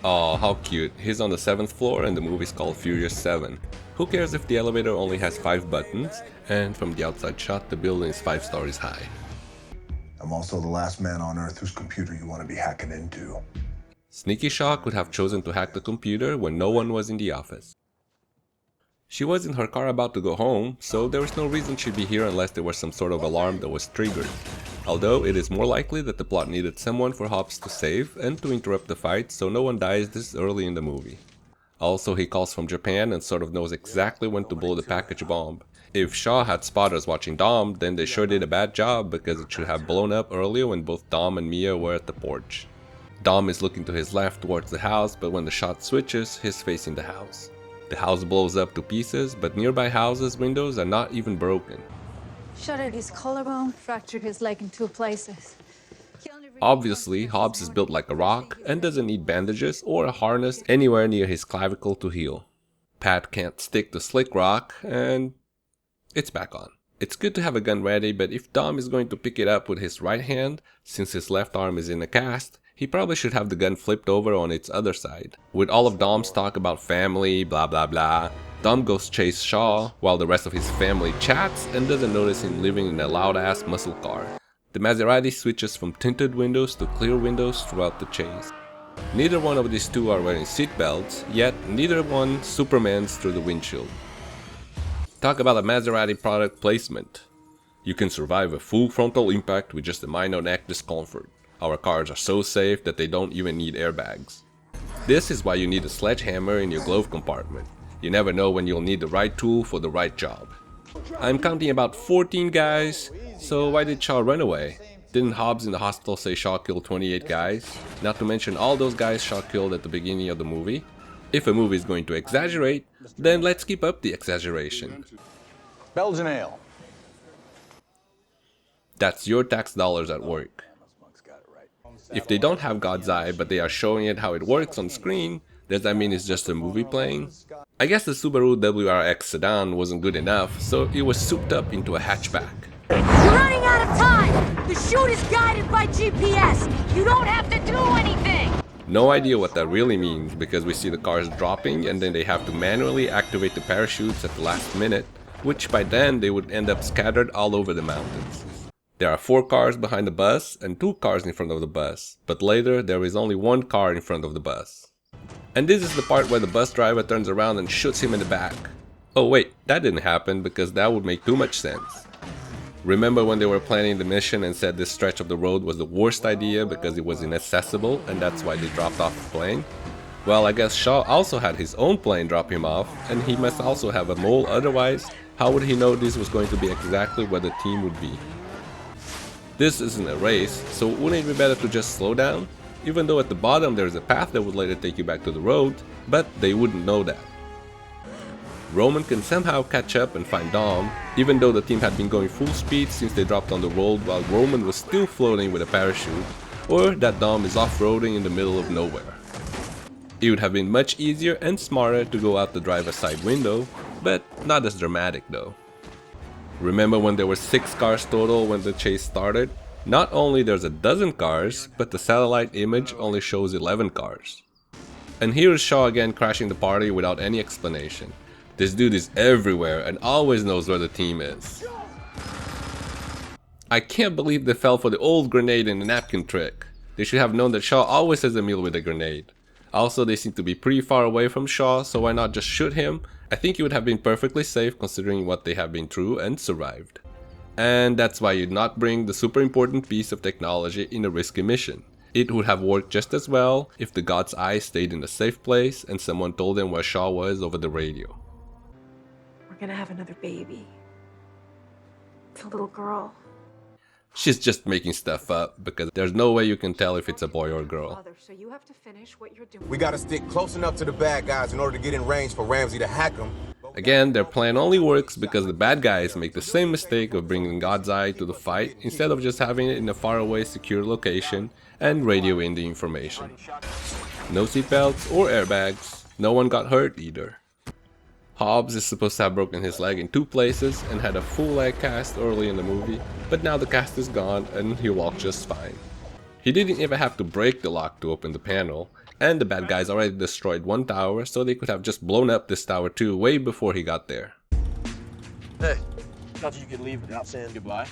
Oh, how cute. He's on the 7th floor and the movie's called Furious 7. Who cares if the elevator only has 5 buttons, and from the outside shot the building is 5 stories high. I'm also the last man on Earth whose computer you want to be hacking into. Sneaky Shaw could have chosen to hack the computer when no one was in the office. She was in her car about to go home, so there was no reason she'd be here unless there was some sort of alarm that was triggered. Although it is more likely that the plot needed someone for Hobbs to save and to interrupt the fight so no one dies this early in the movie. Also, he calls from Japan and sort of knows exactly when to blow the package bomb. If Shaw had spotters watching Dom, then they sure did a bad job because it should have blown up earlier when both Dom and Mia were at the porch. Dom is looking to his left towards the house, but when the shot switches, he's facing the house. The house blows up to pieces, but nearby houses' windows are not even broken. Shattered his collarbone, fractured his leg in 2 places. Obviously, Hobbs is built like a rock and doesn't need bandages or a harness anywhere near his clavicle to heal. Pat can't stick to Slick Rock, and it's back on. It's good to have a gun ready, but if Dom is going to pick it up with his right hand, since his left arm is in a cast, he probably should have the gun flipped over on its other side. With all of Dom's talk about family, blah blah blah, Dom goes chase Shaw while the rest of his family chats and doesn't notice him living in a loud-ass muscle car. The Maserati switches from tinted windows to clear windows throughout the chase. Neither one of these two are wearing seatbelts, yet neither one Supermans through the windshield. Talk about a Maserati product placement. You can survive a full frontal impact with just a minor neck discomfort. Our cars are so safe that they don't even need airbags. This is why you need a sledgehammer in your glove compartment. You never know when you'll need the right tool for the right job. I'm counting about 14 guys, so why did Shaw run away? Didn't Hobbs in the hospital say Shaw killed 28 guys? Not to mention all those guys Shaw killed at the beginning of the movie. If a movie is going to exaggerate, then let's keep up the exaggeration. Belgian ale. That's your tax dollars at work. If they don't have God's eye but they are showing it how it works on screen, does that mean it's just a movie playing? I guess the Subaru WRX sedan wasn't good enough, so it was souped up into a hatchback. You're running out of time! The chute is guided by GPS! You don't have to do anything! No idea what that really means because we see the cars dropping and then they have to manually activate the parachutes at the last minute, which by then they would end up scattered all over the mountains. There are 4 cars behind the bus and 2 cars in front of the bus, but later there is only 1 car in front of the bus. And this is the part where the bus driver turns around and shoots him in the back. Oh wait, that didn't happen because that would make too much sense. Remember when they were planning the mission and said this stretch of the road was the worst idea because it was inaccessible and that's why they dropped off the plane? Well, I guess Shaw also had his own plane drop him off, and he must also have a mole, otherwise how would he know this was going to be exactly where the team would be? This isn't a race, so wouldn't it be better to just slow down? Even though at the bottom there is a path that would later take you back to the road, but they wouldn't know that. Roman can somehow catch up and find Dom, even though the team had been going full speed since they dropped on the road while Roman was still floating with a parachute, or that Dom is off-roading in the middle of nowhere. It would have been much easier and smarter to go out the driver's side window, but not as dramatic though. Remember when there were 6 cars total when the chase started? Not only there's a dozen cars, but the satellite image only shows 11 cars. And here is Shaw again crashing the party without any explanation. This dude is everywhere and always knows where the team is. I can't believe they fell for the old grenade and the napkin trick. They should have known that Shaw always has a meal with a grenade. Also, they seem to be pretty far away from Shaw, so why not just shoot him? I think he would have been perfectly safe considering what they have been through and survived. And that's why you'd not bring the super important piece of technology in a risky mission. It would have worked just as well if the God's eye stayed in a safe place and someone told them where Shaw was over the radio. We're gonna have another baby. It's a little girl. She's just making stuff up because there's no way you can tell if it's a boy or a girl. So you have to finish what you're doing. We gotta stick close enough to the bad guys in order to get in range for Ramsey to hack them. Again, their plan only works because the bad guys make the same mistake of bringing God's eye to the fight instead of just having it in a faraway secure location and radioing the information. No seatbelts or airbags, no one got hurt either. Hobbs is supposed to have broken his leg in 2 places and had a full leg cast early in the movie, but now the cast is gone and he walks just fine. He didn't even have to break the lock to open the panel, And the bad guys already destroyed one tower, so they could have just blown up this tower too way before he got there. Hey, thought you could leave without saying goodbye.